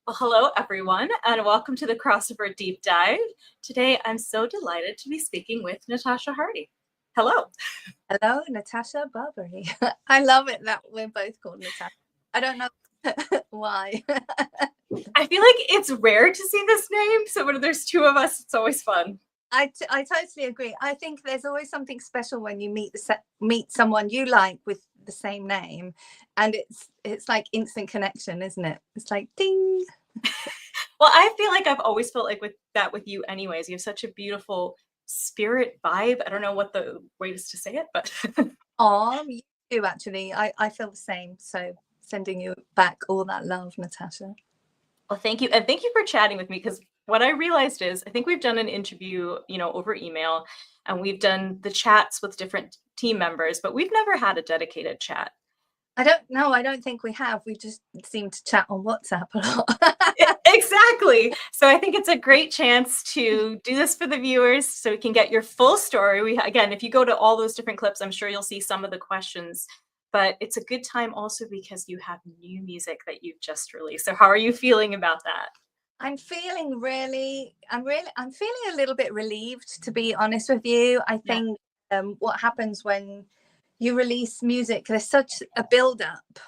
Well, hello everyone, and welcome to the Crossover Deep Dive. Today, I'm so delighted to be speaking with Natasha Hardy. Hello. Hello, Natasha Barbary. I love it that we're both called Natasha. I don't know why. I feel like it's rare to see this name, so when there's two of us, it's always fun. I totally agree. I think there's always something special when you meet someone you like with the same name, and it's like instant connection, isn't it? It's like ding. Well, I feel like I've always felt like with you anyways. You have such a beautiful spirit vibe. I don't know what the way is to say it, but Oh, you do actually. I feel the same. So sending you back all that love, Natasha. well, thank you. And thank you for chatting with me, because what I realized is I think we've done an interview, over email, and we've done the chats with different team members, but we've never had a dedicated chat. I don't know. I don't think we have. We just seem to chat on WhatsApp a lot. Exactly. So I think it's a great chance to do this for the viewers so we can get your full story. Again, if you go to all those different clips, I'm sure you'll see some of the questions, but it's a good time also because you have new music that you've just released. So how are you feeling about that? I'm feeling a little bit relieved, to be honest with you. I Yeah. think what happens when you release music, there's such a build up,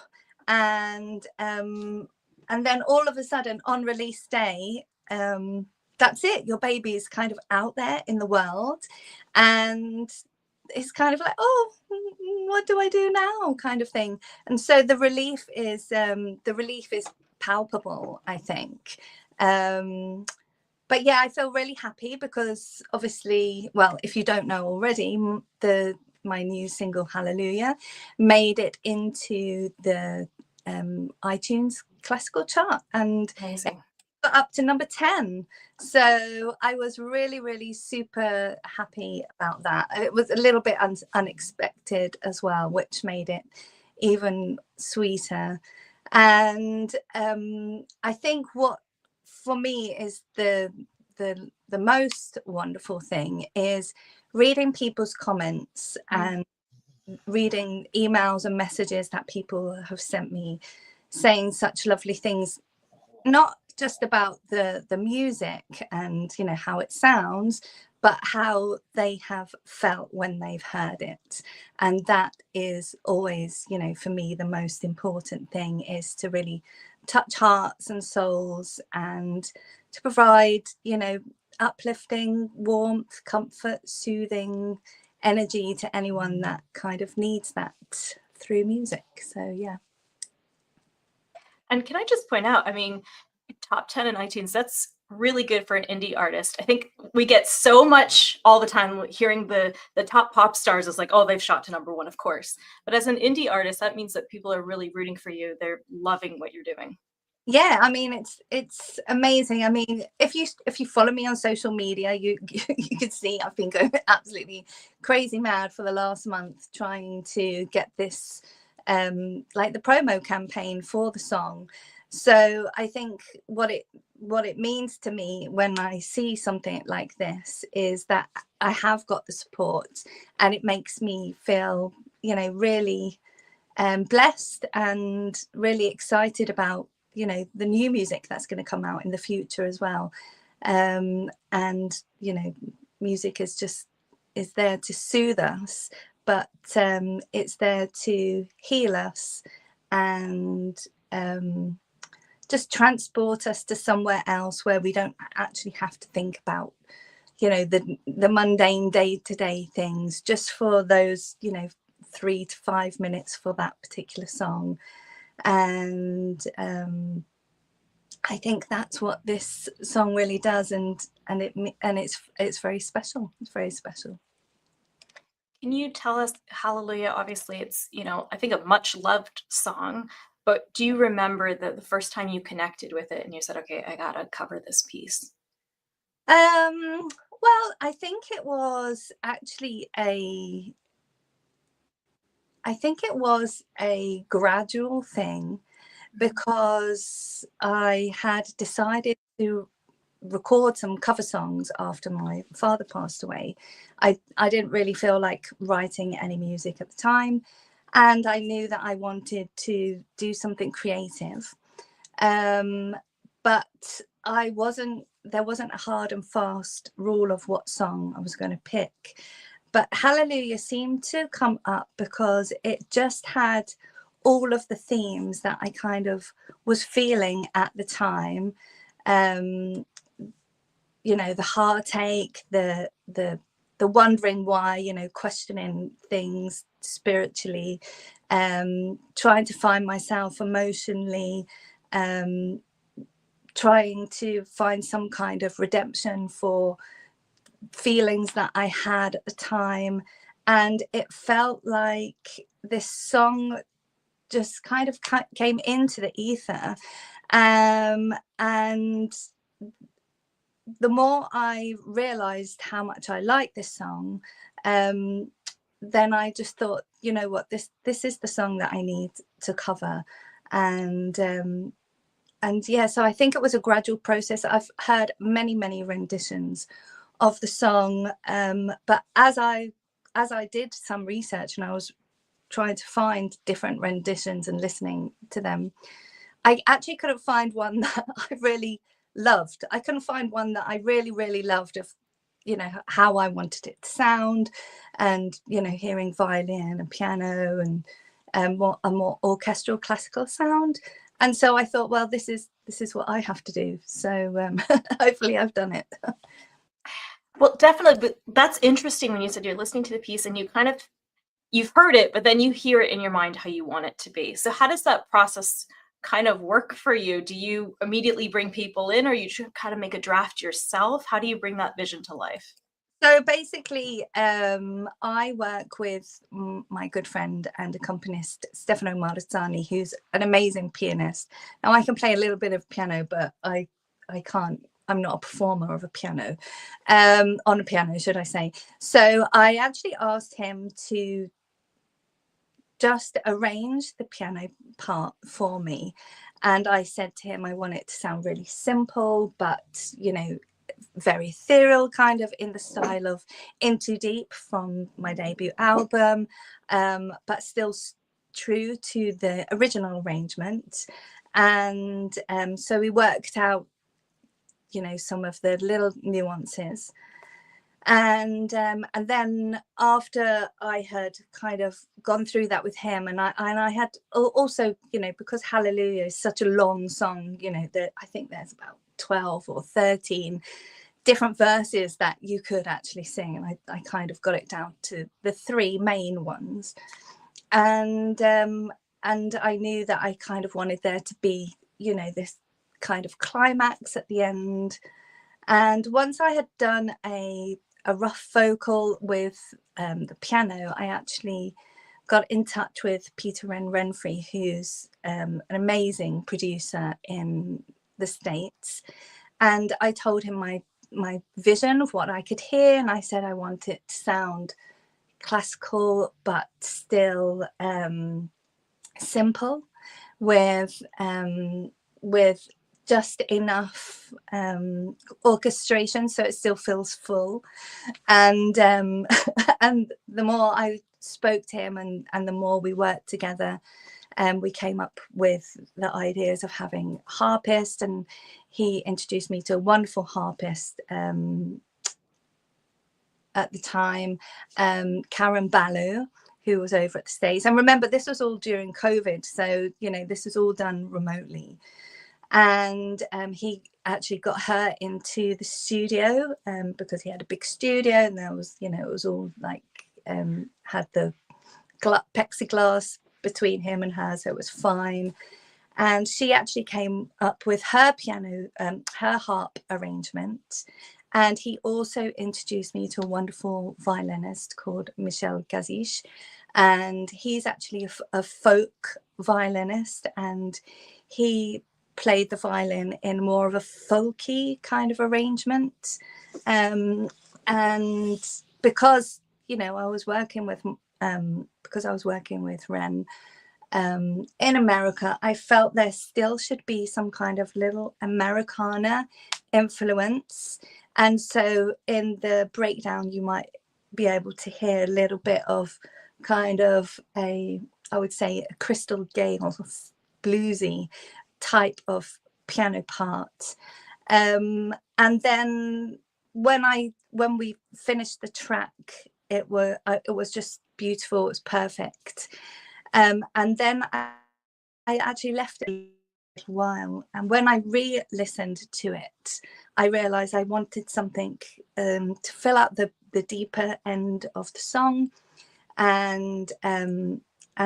and then all of a sudden on release day, that's it. Your baby is kind of out there in the world, and it's kind of like, oh, what do I do now, kind of thing. And so the relief is palpable, I think. But yeah, I feel really happy because obviously, well, if you don't know already, my new single Hallelujah made it into the iTunes classical chart, and Amazing. got up to number 10. So I was really, really super happy about that. It was a little bit unexpected as well, which made it even sweeter. And I think what for me is the most wonderful thing is reading people's comments and reading emails and messages that people have sent me saying such lovely things, not just about the music and how it sounds, but how they have felt when they've heard it. And that is always, for me, the most important thing, is to really touch hearts and souls and to provide uplifting warmth, comfort, soothing energy to anyone that kind of needs that through music. So yeah. And can I just point out, I mean, top 10 in iTunes, that's really good for an indie artist. I think we get so much all the time hearing the top pop stars is like, oh, they've shot to number one, of course. But as an indie artist, that means that people are really rooting for you. They're loving what you're doing. Yeah, I mean, it's amazing. I mean, if you follow me on social media, you can see I've been going absolutely crazy mad for the last month trying to get this like the promo campaign for the song. So I think what it means to me when I see something like this is that I have got the support, and it makes me feel, really blessed and really excited about the new music that's going to come out in the future as well. And music is there to soothe us, but it's there to heal us and just transport us to somewhere else where we don't actually have to think about the mundane day-to-day things, just for those 3 to 5 minutes for that particular song. And I think that's what this song really does, and it's very special. It's very special. Can you tell us, Hallelujah, obviously it's, I think a much loved song, but do you remember the first time you connected with it and you said, okay, I gotta cover this piece? Well, I think it was actually a gradual thing, because I had decided to record some cover songs after my father passed away. I didn't really feel like writing any music at the time, and I knew that I wanted to do something creative. but there wasn't a hard and fast rule of what song I was going to pick. But Hallelujah seemed to come up because it just had all of the themes that I kind of was feeling at the time. You know, the heartache, the wondering why, you know, questioning things spiritually, trying to find myself emotionally, trying to find some kind of redemption for feelings that I had at the time. And it felt like this song just kind of came into the ether. And the more I realized how much I like this song, then I just thought, you know what, this is the song that I need to cover. And yeah, so I think it was a gradual process. I've heard many renditions of the song, but as I did some research and I was trying to find different renditions and listening to them, I actually couldn't find one that I really loved. I couldn't find one that I really loved, of, you know, how I wanted it to sound, and, you know, hearing violin and piano and a more orchestral classical sound. And so I thought, well, this is what I have to do. So hopefully I've done it. Well, definitely. But that's interesting when you said you're listening to the piece and you've heard it, but then you hear it in your mind how you want it to be. So how does that process kind of work for you? Do you immediately bring people in, or you kind of make a draft yourself? How do you bring that vision to life? So basically, I work with my good friend and accompanist Stefano Marzani, who's an amazing pianist. Now, I can play a little bit of piano, but I can't. I'm not a performer of a piano, on a piano, should I say. So I actually asked him to just arrange the piano part for me. And I said to him, I want it to sound really simple, but, you know, very ethereal, kind of in the style of In Too Deep from my debut album, but still true to the original arrangement. And so we worked out, you know, some of the little nuances. And then after I had kind of gone through that with him, and I had also, you know, because Hallelujah is such a long song, you know, that I think there's about 12 or 13 different verses that you could actually sing, and I kind of got it down to the 3 main ones. And I knew that I kind of wanted there to be, you know, this kind of climax at the end. And once I had done a rough vocal with the piano, I actually got in touch with Peter Renfrey, who's an amazing producer in the States. And I told him my vision of what I could hear, and I said I want it to sound classical but still simple, with just enough orchestration so it still feels full. And and the more I spoke to him and the more we worked together, we came up with the ideas of having harpist, and he introduced me to a wonderful harpist at the time, Karen Ballew, who was over at the States. And remember, this was all during COVID, so, you know, this was all done remotely. And he actually got her into the studio, because he had a big studio, and there was, you know, it was all like had the plexiglass between him and her, so it was fine. And she actually came up with her piano, her harp arrangement. And he also introduced me to a wonderful violinist called Michel Gazish. And he's actually a folk violinist, and he played the violin in more of a folky kind of arrangement. And because, you know, I was working with Ren in America, I felt there still should be some kind of little Americana influence. And so in the breakdown, you might be able to hear a little bit of kind of I would say, a Crystal Gale bluesy type of piano part. And then when we finished the track, it was just beautiful. It was perfect. And then I actually left it a little while, and when I re-listened to it, I realized I wanted something to fill out the deeper end of the song, and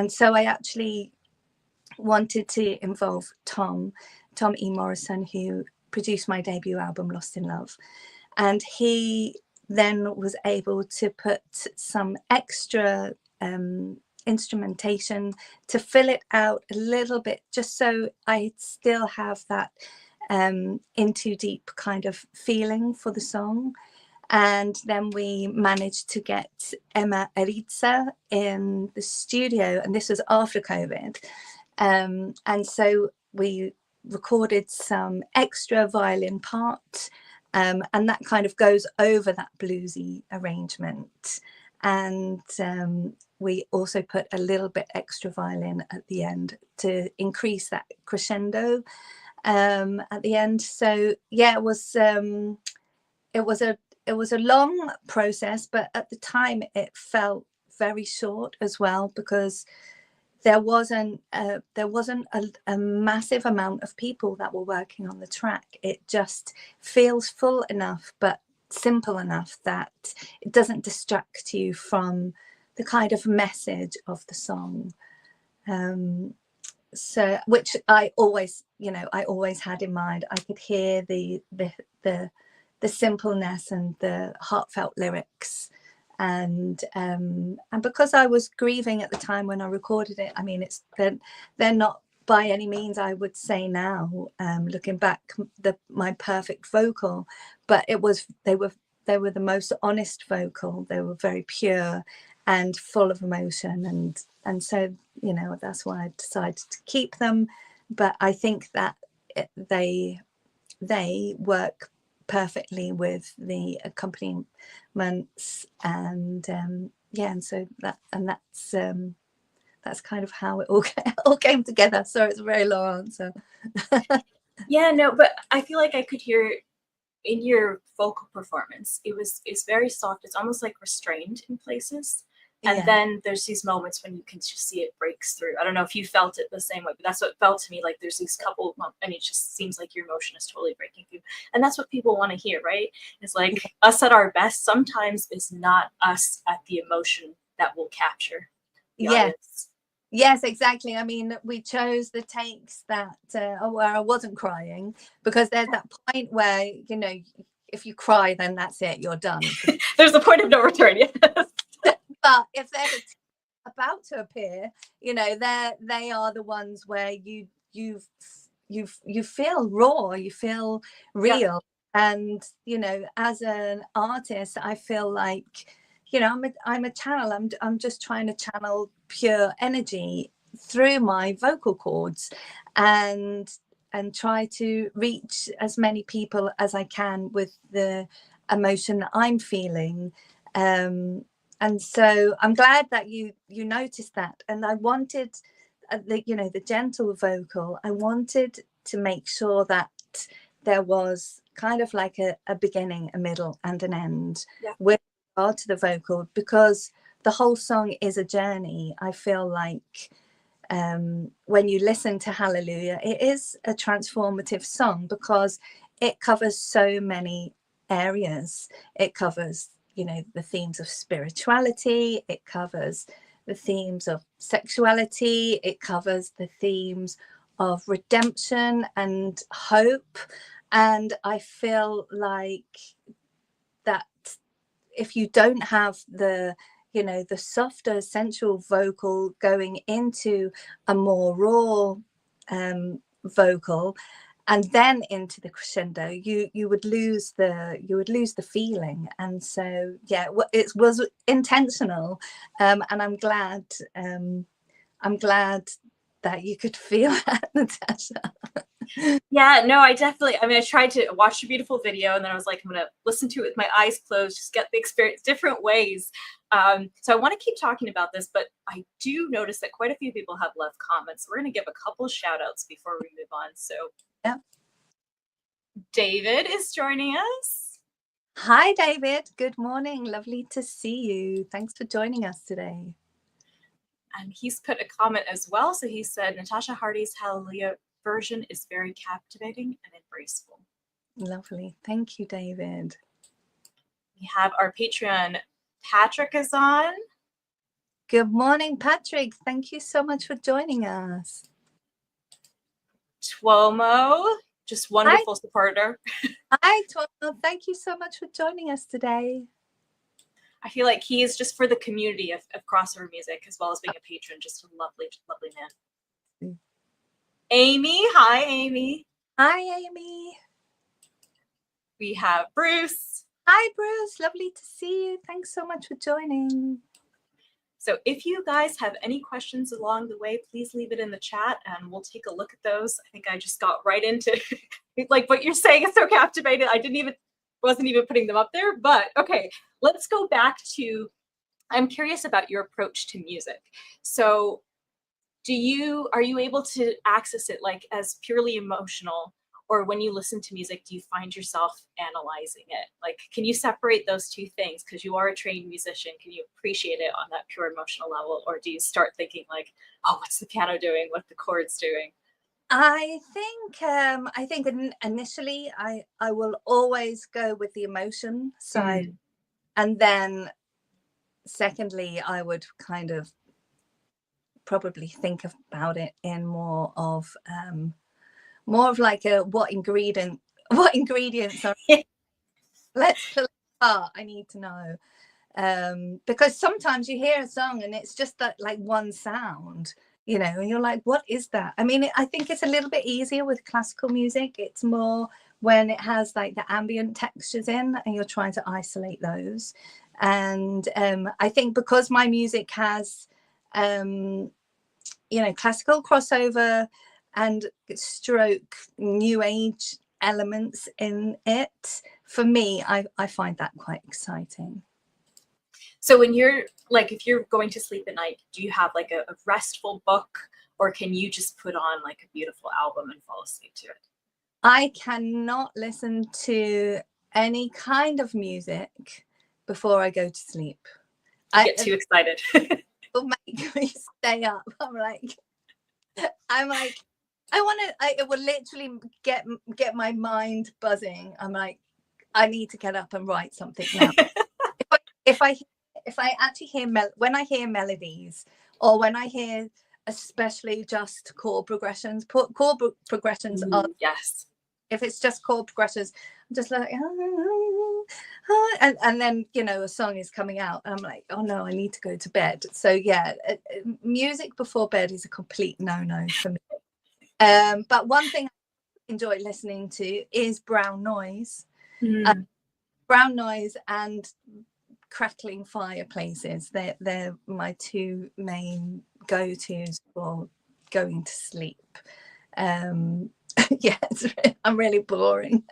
so I actually wanted to involve Tom E. Morrison, who produced my debut album Lost in Love, and he then was able to put some extra instrumentation to fill it out a little bit, just so I still have that in too deep kind of feeling for the song. And then we managed to get Emma Eritza in the studio, and this was after COVID. And so we recorded some extra violin part, and that kind of goes over that bluesy arrangement. And we also put a little bit extra violin at the end to increase that crescendo at the end. So yeah, it was a long process, but at the time it felt very short as well, because there wasn't a massive amount of people that were working on the track. It just feels full enough but simple enough that it doesn't distract you from the kind of message of the song. So, which I always had in mind. I could hear the simpleness and the heartfelt lyrics, and because I was grieving at the time when I recorded it, I mean, they're not by any means, I would say now, looking back, my perfect vocal, but they were the most honest vocal. They were very pure and full of emotion, and so that's why I decided to keep them. But I think that they work perfectly with the accompaniments, and and so that's kind of how it all came together. So it's a very long answer. Yeah, no, but I feel like I could hear in your vocal performance, it's very soft. It's almost like restrained in places. And then there's these moments when you can just see it breaks through. I don't know if you felt it the same way, but that's what it felt to me. Like there's these couple of moments, and it just seems like your emotion is totally breaking through. And that's what people want to hear, right? It's like us at our best sometimes is not us at the emotion that will capture the audience. Yes, exactly. I mean, we chose the takes that where I wasn't crying, because there's that point where, if you cry, then that's it, you're done. There's a point of no return, yes. But if they're about to appear, they are the ones where you feel raw, you feel real. And as an artist, I feel like I'm a channel. I'm just trying to channel pure energy through my vocal cords, and try to reach as many people as I can with the emotion that I'm feeling. And so I'm glad that you noticed that. And I wanted the gentle vocal. I wanted to make sure that there was kind of like a beginning, a middle, and an end with regard to the vocal, because the whole song is a journey. I feel like when you listen to Hallelujah, it is a transformative song because it covers so many areas. It covers the themes of spirituality, it covers the themes of sexuality, it covers the themes of redemption and hope. And I feel like that if you don't have the softer sensual vocal going into a more raw vocal, and then into the crescendo, you would lose the feeling. And so it was intentional, and I'm glad that you could feel that, Natasha. Yeah, no, I tried to watch a beautiful video, and then I was like, I'm gonna listen to it with my eyes closed, just get the experience different ways. So I want to keep talking about this, but I do notice that quite a few people have left comments. We're gonna give a couple shout outs before we move on. So David is joining us. Hi, David. Good morning. Lovely to see you. Thanks for joining us today. And he's put a comment as well. So he said, Natasha Hardy's Hallelujah version is very captivating and embraceful. Lovely. Thank you, David. We have our Patreon, Patrick is on. Good morning, Patrick. Thank you so much for joining us. Tuomo, just wonderful supporter. Hi, Tuomo. Thank you so much for joining us today. I feel like he is just for the community of crossover music, as well as being a patron, just a lovely, lovely man. Amy, hi, Amy. Hi, Amy. We have Bruce. Hi, Bruce. Lovely to see you. Thanks so much for joining. So if you guys have any questions along the way, please leave it in the chat and we'll take a look at those. I think I just got right into like what you're saying is so captivated. I wasn't even putting them up there, but okay, let's go back to, I'm curious about your approach to music. So are you able to access it like as purely emotional, or when you listen to music, do you find yourself analyzing it? Like, can you separate those two things? Because you are a trained musician, can you appreciate it on that pure emotional level? Or do you start thinking like, oh, what's the piano doing? What the chords doing? I think initially I will always go with the emotion side. And then secondly, I would kind of probably think about it in more of like what ingredients are. Let's pull it apart. I need to know, because sometimes you hear a song and it's just that like one sound, and you're like, what is that? I mean, I think it's a little bit easier with classical music. It's more when it has like the ambient textures in and you're trying to isolate those. And I think because my music has classical crossover and stroke new age elements in it, for me, I find that quite exciting. So when you're like, if you're going to sleep at night, do you have like a restful book, or can you just put on like a beautiful album and fall asleep to it? I cannot listen to any kind of music before I go to sleep. I get too excited. It will make me stay up. I'm like, it will literally get my mind buzzing. I'm like, I need to get up and write something now. if I actually hear when I hear melodies, or when I hear especially just chord progressions, are, yes. If it's just chord progressions, I'm just like, and then a song is coming out and I'm like, oh no, I need to go to bed. So yeah, music before bed is a complete no for me. But one thing I enjoy listening to is brown noise. Brown noise and crackling fireplaces. They're my two main go-tos for going to sleep. Yes, I'm really boring.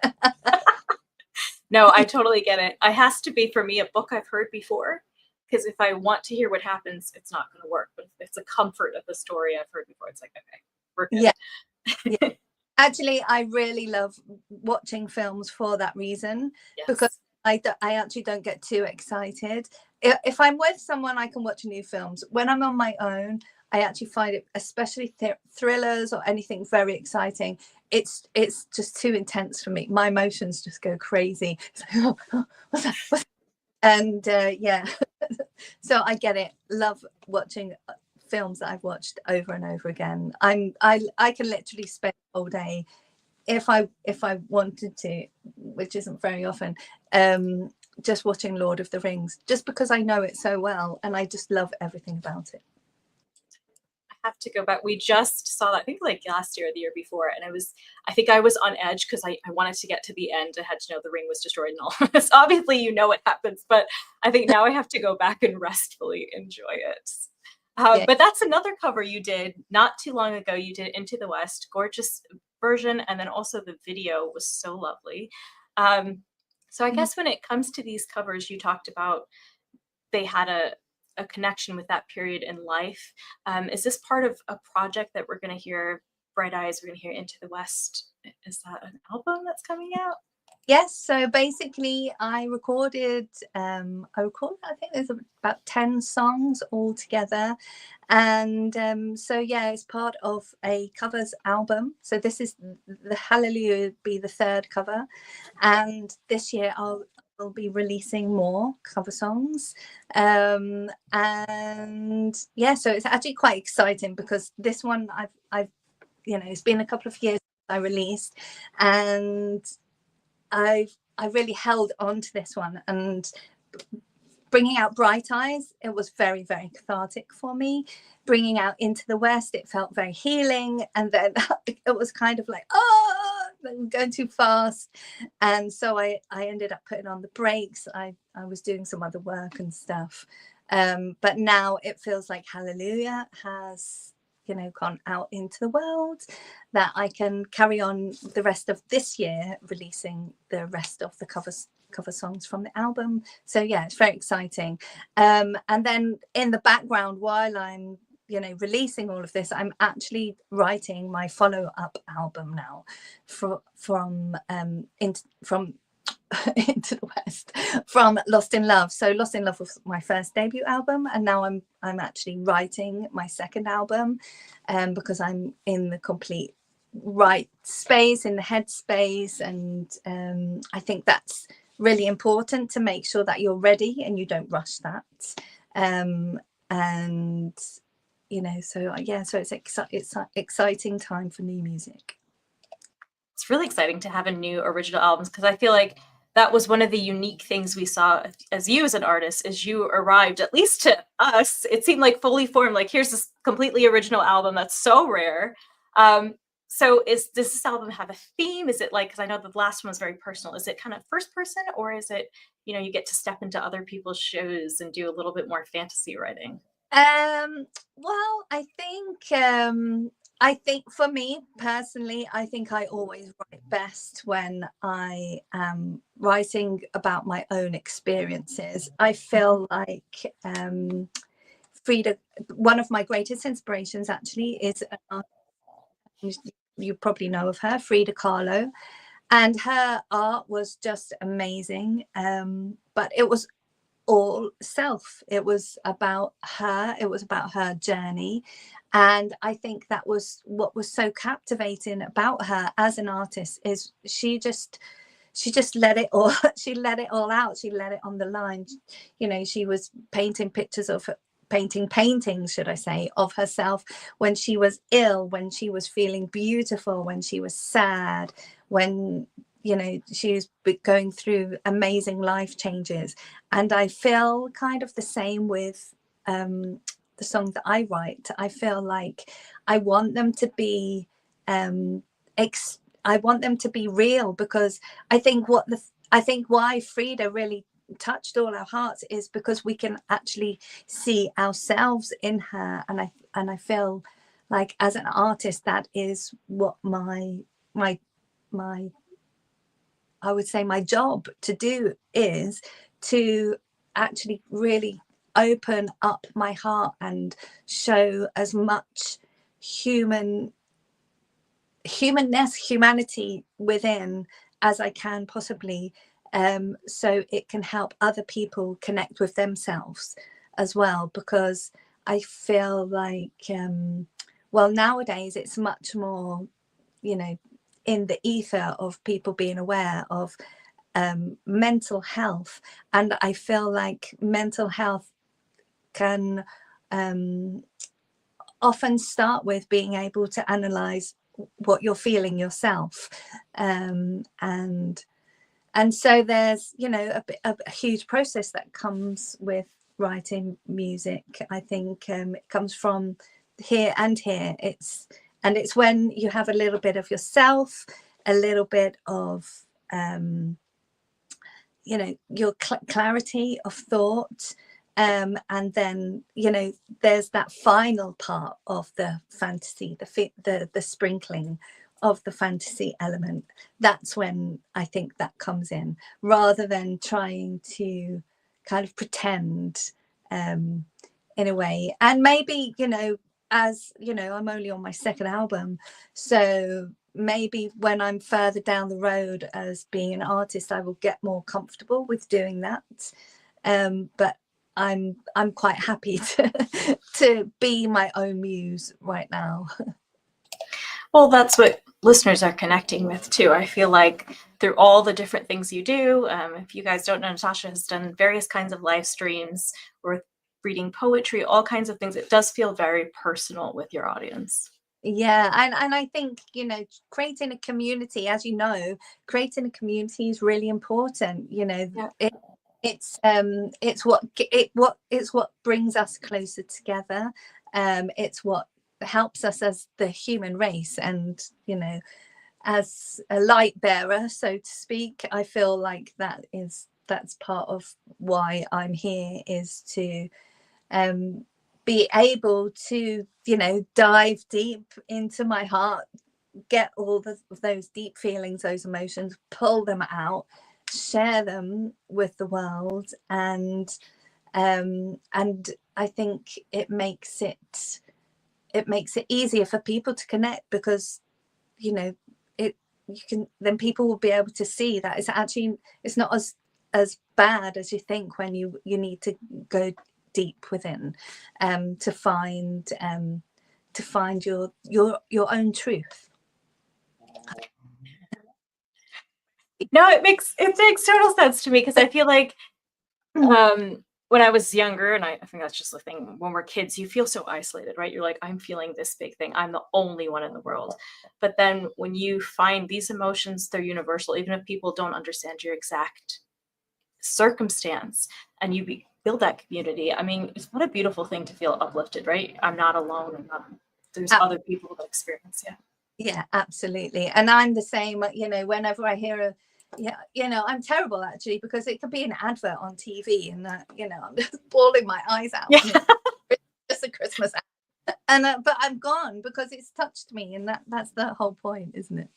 No, I totally get it. It has to be, for me, a book I've heard before, because if I want to hear what happens, it's not going to work. But if it's a comfort of the story I've heard before, it's like, okay, we're good. Yeah. Actually, I really love watching films for that reason. Yes. Because I actually don't get too excited. If I'm with someone, I can watch new films. When I'm on my own, I actually find it, especially thrillers or anything very exciting, it's just too intense for me. My emotions just go crazy. It's like, oh, what's that? And yeah, so I get it. Love watching films that I've watched over and over again. I can literally spend the whole day, if I wanted to, which isn't very often, just watching Lord of the Rings, just because I know it so well and I just love everything about it. I have to go back. We just saw that, I think like last year or the year before, and I think I was on edge because I wanted to get to the end. I had to know the ring was destroyed and all this. Obviously, you know what happens, but I think now I have to go back and restfully enjoy it. Yeah. But that's another cover you did not too long ago. You did Into the West, gorgeous version, and then also the video was so lovely. So I guess when it comes to these covers, you talked about they had a connection with that period in life. Is this part of a project that we're going to hear Bright Eyes, we're going to hear Into the West Is that an album that's coming out? Yes, so basically I recorded I think there's about 10 songs all together, and so yeah, it's part of a covers album. So this is the Hallelujah would be the third cover, and this year I'll be releasing more cover songs, and yeah, so it's actually quite exciting because this one I've it's been a couple of years since I released, and I really held on to this one, and bringing out Bright Eyes, it was very, very cathartic for me. Bringing out Into the West, it felt very healing, and then it was kind of like, oh, going too fast, and so I ended up putting on the brakes. I was doing some other work and stuff, but now it feels like Hallelujah has gone out into the world, that I can carry on the rest of this year releasing the rest of the cover songs from the album. So yeah, it's very exciting. And then in the background, while I'm releasing all of this, I'm actually writing my follow-up album now from Into the West, from Lost in Love. So Lost in Love was my first debut album, and now I'm actually writing my second album, because I'm in the complete right space, in the headspace, and I think that's really important, to make sure that you're ready and you don't rush that. And so yeah, so it's exciting time for new music. It's really exciting to have a new original albums, because I feel like that was one of the unique things we saw as you as an artist, is you arrived, at least to us, it seemed like fully formed, like here's this completely original album that's so rare. So does this album have a theme? Is it like, because I know the last one was very personal, is it kind of first person, or is it, you get to step into other people's shoes and do a little bit more fantasy writing? Well, I think for me personally, I think I always write best when I am writing about my own experiences. I feel like Frida, one of my greatest inspirations actually is an artist, you probably know of her, Frida Kahlo, and her art was just amazing. But it was all self. It was about her. It was about her journey. And I think that was what was so captivating about her as an artist, is she just let it all she let it all out. She let it on the line. She was painting pictures of paintings, should I say, of herself when she was ill, when she was feeling beautiful, when she was sad, when she was going through amazing life changes. And I feel kind of the same with the songs that I write. I feel like I want them to be I want them to be real, because I think why Frida really touched all our hearts is because we can actually see ourselves in her. And I feel like, as an artist, that is what my I would say my job to do, is to actually really open up my heart and show as much humanness, humanity within as I can possibly, so it can help other people connect with themselves as well. Because I feel like, well, nowadays it's much more, in the ether of people being aware of mental health. And I feel like mental health can often start with being able to analyze what you're feeling yourself. And so there's a huge process that comes with writing music. I think it comes from here and here. It's when you have a little bit of yourself, a little bit of your clarity of thought, and then there's that final part of the fantasy, the sprinkling of the fantasy element. That's when I think that comes in, rather than trying to kind of pretend, in a way. And maybe as I'm only on my second album, so maybe when I'm further down the road as being an artist, I will get more comfortable with doing that. But I'm quite happy to be my own muse right now. Well, that's what listeners are connecting with too. I feel like through all the different things you do, if you guys don't know, Natasha has done various kinds of live streams or reading poetry, all kinds of things. It does feel very personal with your audience. Yeah, and I think, you know, creating a community, as you know, creating a community is really important. You know, yeah. It's what brings us closer together. It's what helps us as the human race, and you know, as a light bearer, so to speak. I feel like that's part of why I'm here, is to be able to, you know, dive deep into my heart, get all those deep feelings, those emotions, pull them out, share them with the world, and I think it makes it easier for people to connect, because you know, then people will be able to see that it's not as bad as you think when you need to go deep within to find your own truth. No, it makes total sense to me, because I feel like when I was younger, and I think that's just the thing, when we're kids, you feel so isolated, right? You're like, I'm feeling this big thing. I'm the only one in the world. But then when you find these emotions, they're universal, even if people don't understand your exact circumstance, and you build that community. I mean, it's what a beautiful thing to feel uplifted, right? I'm not alone. There's other people that experience. Yeah, absolutely. And I'm the same, you know, whenever I hear you know, I'm terrible actually, because it could be an advert on TV and you know, I'm just bawling my eyes out. Yeah. It's just a Christmas ad. And but I'm gone because it's touched me, and that's the whole point, isn't it?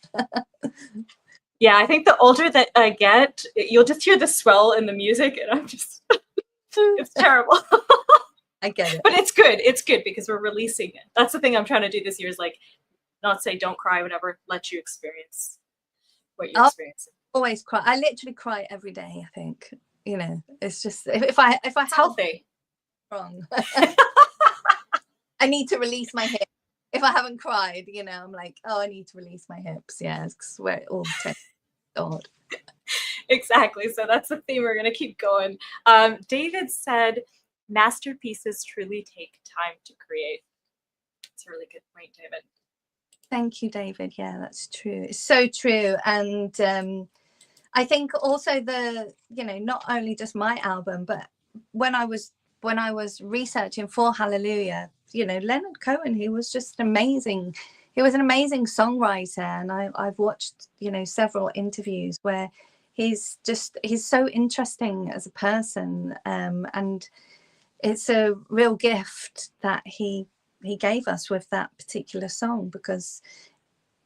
Yeah, I think the older that I get, you'll just hear the swell in the music, and I'm just, it's terrible. I get it. But it's good. It's good because we're releasing it. That's the thing I'm trying to do this year, is like, not say don't cry, whatever, let you experience what you're experiencing. Always cry. I literally cry every day, I think. You know, it's just, if I it's healthy. Wrong. I need to release my hips. If I haven't cried, you know, I'm like, oh, I need to release my hips. Yeah, it's where it all takes. God. Exactly. So that's the theme. We're going to keep going. David said, masterpieces truly take time to create. It's a really good point, David. Thank you, David. Yeah, that's true. It's so true. And I think also you know, not only just my album, but when I was researching for Hallelujah, you know, Leonard Cohen, he was just amazing. He was an amazing songwriter, and I've watched, you know, several interviews where he's so interesting as a person, and it's a real gift that he gave us with that particular song, because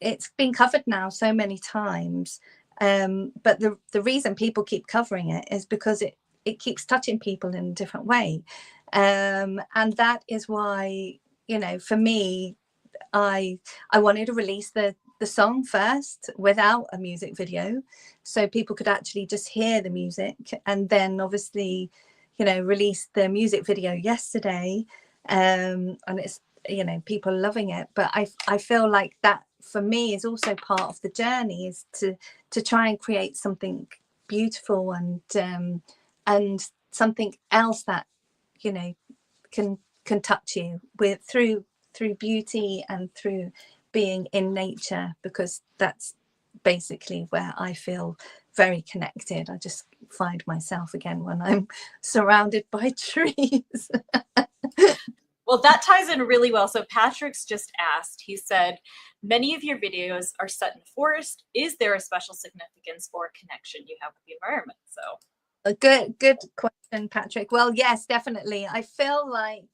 it's been covered now so many times, but the reason people keep covering it is because it keeps touching people in a different way, and that is why, you know, for me, I wanted to release the song first without a music video, so people could actually just hear the music, and then obviously, you know, release the music video yesterday, and it's, you know, people loving it. But I feel like that for me is also part of the journey, is to try and create something beautiful, and something else that, you know, can touch you with through beauty and through being in nature, because that's basically where I feel very connected. I just find myself again when I'm surrounded by trees. Well, that ties in really well. So Patrick's just asked, he said, many of your videos are set in forest. Is there a special significance or connection you have with the environment? So a good question, Patrick. Well, yes, definitely. I feel like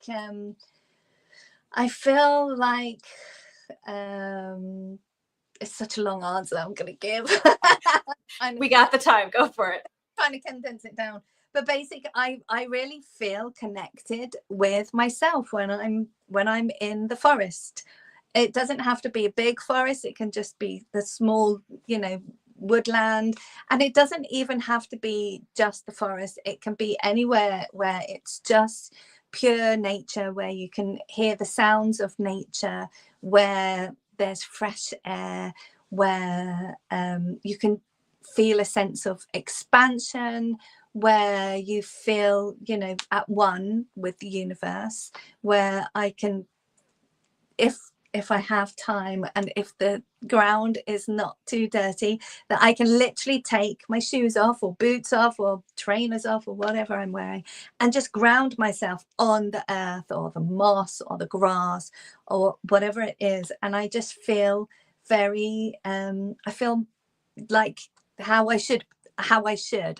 it's such a long answer I'm going to give. We got the time. Go for it. Trying to condense it down. But basically, I really feel connected with myself when I'm in the forest. it doesn't have to be a big forest. It can just be the small, woodland. And it doesn't even have to be just the forest. It can be anywhere where it's just pure nature, where you can hear the sounds of nature, where there's fresh air, where you can feel a sense of expansion, where you feel, at one with the universe, where I can, if I have time and if the ground is not too dirty, that I can literally take my shoes off or boots off or trainers off or whatever I'm wearing and just ground myself on the earth or the moss or the grass or whatever it is. And I just feel very, I feel like how I should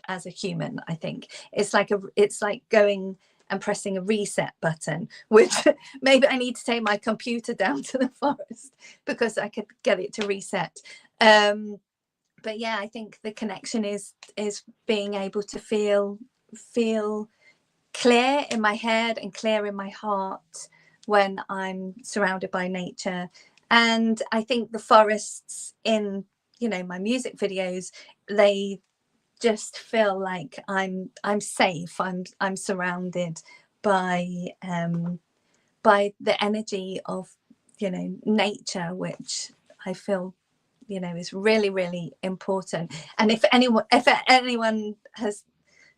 as a human. I think it's like going and pressing a reset button, which maybe I need to take my computer down to the forest because I could get it to reset. But yeah, I think the connection is being able to feel clear in my head and clear in my heart when I'm surrounded by nature. And I think the forests in, my music videos, they just feel like I'm safe. I'm surrounded by the energy of nature, which I feel is really, really important. And if anyone has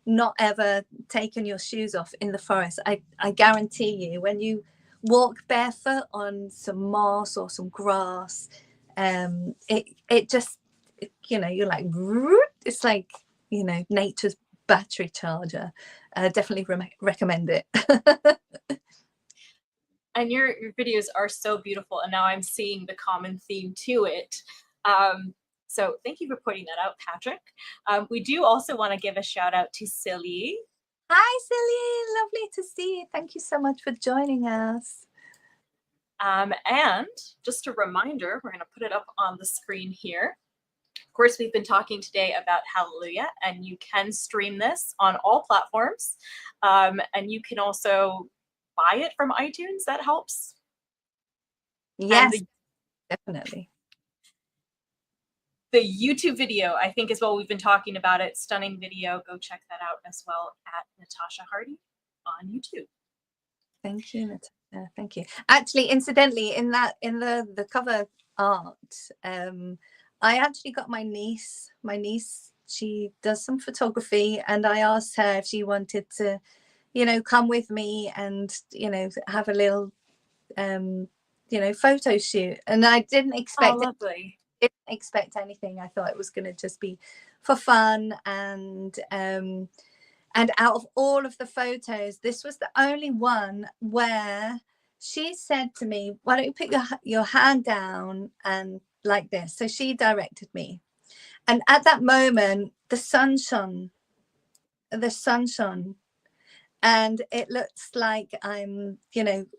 not ever taken your shoes off in the forest, I guarantee you, when you walk barefoot on some moss or some grass, it just, you're like, it's like, nature's battery charger. Definitely recommend it. And your videos are so beautiful, and now I'm seeing the common theme to it. So thank you for pointing that out, Patrick. We do also want to give a shout out to Silly. Hi, Silly. Lovely to see you. Thank you so much for joining us. And just a reminder, we're going to put it up on the screen here. Of course, we've been talking today about Hallelujah, and you can stream this on all platforms. And you can also buy it from iTunes. That helps. Yes, definitely. The YouTube video, I think, is what we've been talking about. It stunning video. Go check that out as well at Natasha Hardy on YouTube. Thank you, Natasha. Thank you. Actually, incidentally, in the cover art, I actually got my niece. She does some photography, and I asked her if she wanted to, come with me and, have a little, photo shoot. And I didn't expect lovely. Didn't expect anything. I thought it was going to just be for fun. And out of all of the photos, this was the only one where she said to me, why don't you put your hand down and like this? So she directed me. And at that moment, the sun shone. And it looks like I'm,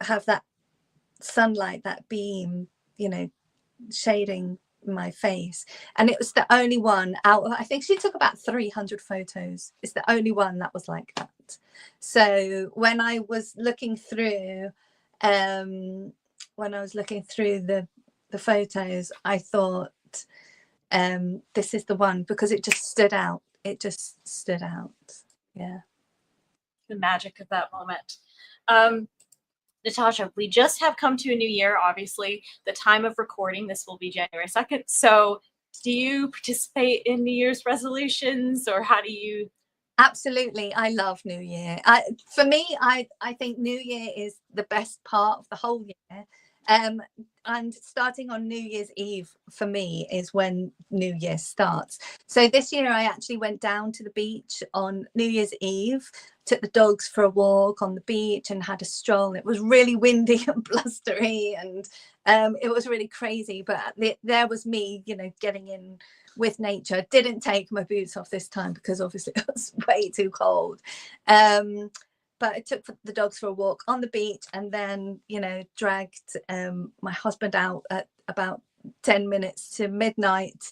have that sunlight, that beam, shading my face. And it was the only one out of, I think she took about 300 photos. It's the only one that was like that. So when I was looking through, the photos, I thought, this is the one, because it just stood out. Yeah. The magic of that moment. Natasha, we just have come to a new year. Obviously, the time of recording, this will be January 2nd. So do you participate in New Year's resolutions, or how do you? Absolutely. I love New Year. For me, I think New Year is the best part of the whole year. And starting on New Year's Eve for me is when New Year starts. So this year I actually went down to the beach on New Year's Eve, took the dogs for a walk on the beach and had a stroll. It was really windy and blustery, and it was really crazy, but there was me, getting in with nature. Didn't take my boots off this time because obviously it was way too cold. But I took the dogs for a walk on the beach, and then, dragged my husband out at about 10 minutes to midnight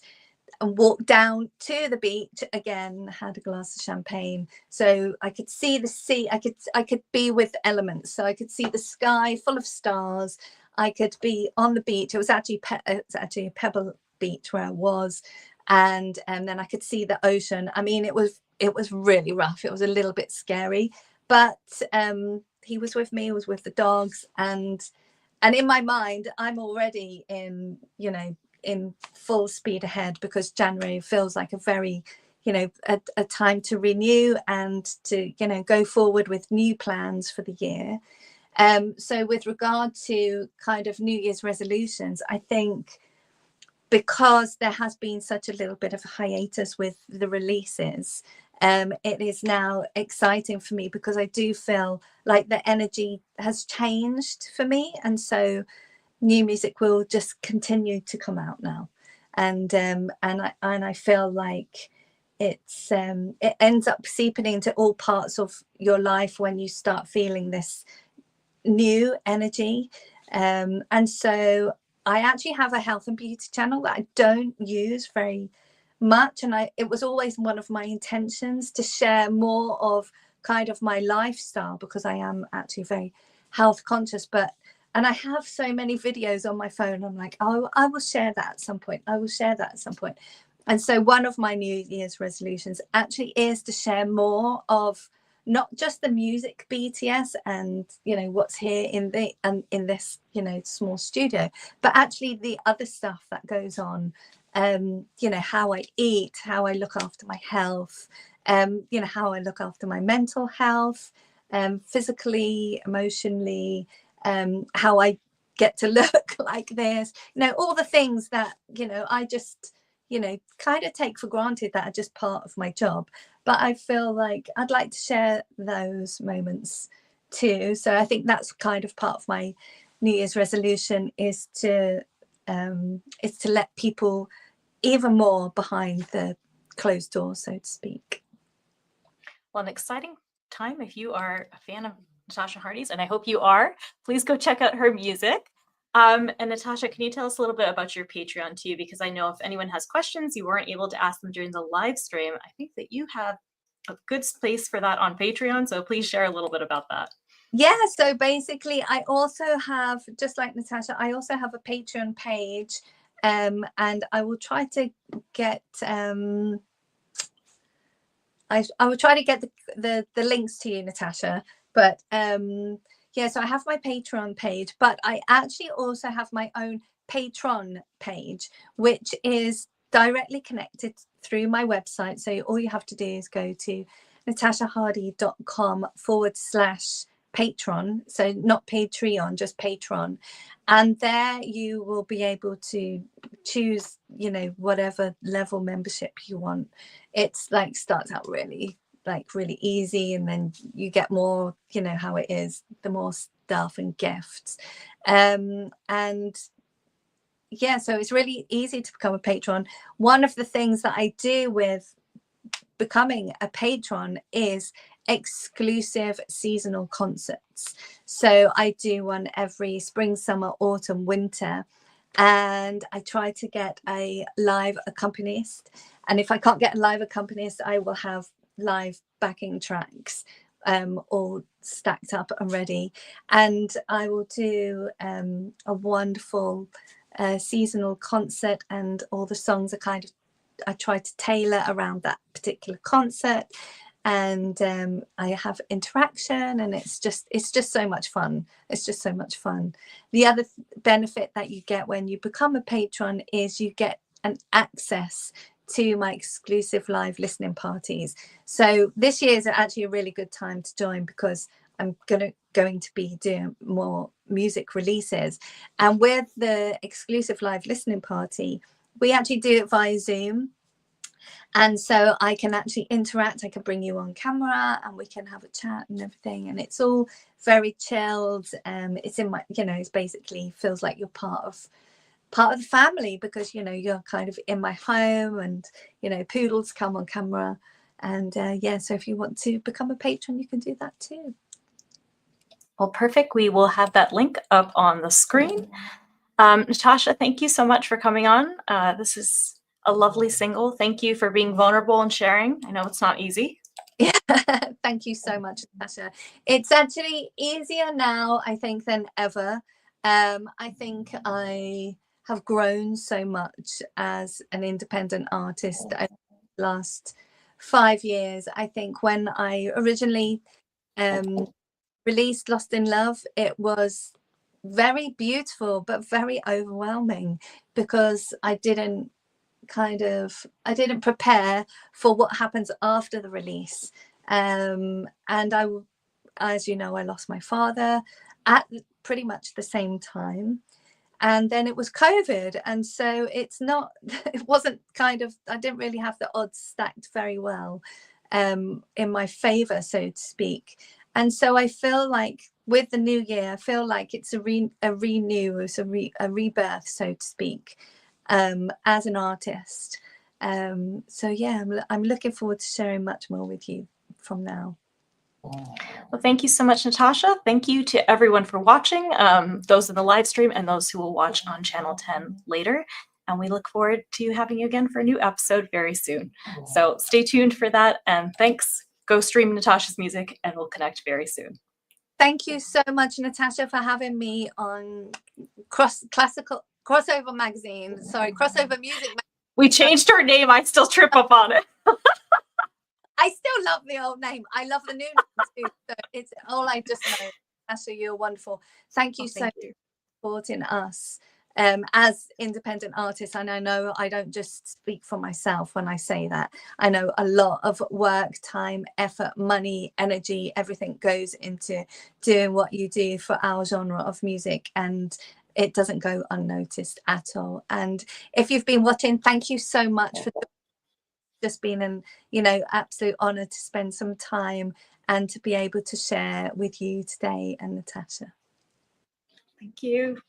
and walked down to the beach again, had a glass of champagne. So I could see the sea. I could be with elements. So I could see the sky full of stars. I could be on the beach. It was actually a pebble beach where I was, and then I could see the ocean. I mean, it was really rough. It was a little bit scary, but he was with me. He was with the dogs, and in my mind, I'm already in, you know, in full speed ahead, because January feels like a very, you know, a time to renew and to, you know, go forward with new plans for the year. So with regard to kind of New Year's resolutions, I think because there has been such a little bit of a hiatus with the releases, it is now exciting for me, because I do feel like the energy has changed for me, and so new music will just continue to come out now, and I feel like it's it ends up seeping into all parts of your life when you start feeling this new energy. And so I actually have a health and beauty channel that I don't use very much, and it was always one of my intentions to share more of kind of my lifestyle, because I am actually very health conscious. And I have so many videos on my phone. I'm like, oh, I will share that at some point. I will share that at some point. And so one of my New Year's resolutions actually is to share more of not just the music BTS and, you know, what's here in this, you know, small studio, but actually the other stuff that goes on. You know, how I eat, how I look after my health, you know, how I look after my mental health, physically, emotionally, how I get to look like this, you know, all the things that, you know, I just, you know, kind of take for granted that are just part of my job. But I feel like I'd like to share those moments too. So I think that's kind of part of my New Year's resolution, is to let people even more behind the closed doors, so to speak. Well, an exciting time if you are a fan of Natasha Hardy's, and I hope you are. Please go check out her music. And Natasha, can you tell us a little bit about your Patreon too? Because I know if anyone has questions you weren't able to ask them during the live stream, I think that you have a good place for that on Patreon. So please share a little bit about that. Yeah, so basically I also have, just like Natasha, I also have a Patreon page, and I will try to get I will try to get the links to you, Natasha. But yeah, so I have my Patreon page, but I actually also have my own Patreon page, which is directly connected through my website. So all you have to do is go to natashahardy.com/Patreon. So not Patreon, just Patreon. And there you will be able to choose, you know, whatever level membership you want. It's like starts out really easy, and then you get more, you know how it is, the more stuff and gifts. And yeah, so it's really easy to become a patron. One of the things that I do with becoming a patron is exclusive seasonal concerts. So I do one every spring, summer, autumn, winter, and I try to get a live accompanist. And if I can't get a live accompanist, I will have live backing tracks all stacked up and ready. And I will do a wonderful seasonal concert, and all the songs are kind of, I try to tailor around that particular concert, and I have interaction, and it's just so much fun. It's just so much fun. The other benefit that you get when you become a patron is you get an access to my exclusive live listening parties. So this year is actually a really good time to join, because I'm going to be doing more music releases, and with the exclusive live listening party, we actually do it via Zoom. And so I can actually interact. I can bring you on camera, and we can have a chat and everything. And it's all very chilled. It's in my, you know, it's basically feels like you're part of the family, because, you know, you're kind of in my home, and, you know, poodles come on camera. And yeah, so if you want to become a patron, you can do that too. Well, perfect. We will have that link up on the screen. Natasha, thank you so much for coming on. This is a lovely single. Thank you for being vulnerable and sharing. I know it's not easy. Yeah, thank you so much, Natasha. It's actually easier now, I think, than ever. I think I have grown so much as an independent artist over the last 5 years. I think when I originally released Lost in Love, it was very beautiful but very overwhelming, because I didn't prepare for what happens after the release. And I, as you know, I lost my father at pretty much the same time, and then it was COVID, and so it's not it wasn't I didn't really have the odds stacked very well in my favor, so to speak. And so I feel like with the new year, I feel like it's a rebirth, so to speak, as an artist. So yeah, I'm looking forward to sharing much more with you from now. Well, thank you so much, Natasha. Thank you to everyone for watching, those in the live stream and those who will watch on Channel 10 later. And we look forward to having you again for a new episode very soon. So stay tuned for that. And thanks. Go stream Natasha's music and we'll connect very soon. Thank you so much, Natasha, for having me on Crossover Magazine. Sorry, Crossover Music Magazine. We changed our name. I still trip up on it. I still love the old name. I love the new name too. So it's all I just know. Natasha, you're wonderful. Thank you so much for supporting us as independent artists. And I know I don't just speak for myself when I say that. I know a lot of work, time, effort, money, energy, everything goes into doing what you do for our genre of music, and it doesn't go unnoticed at all. And if you've been watching, thank you so much for just been an absolute honor to spend some time and to be able to share with you today and Natasha. Thank you.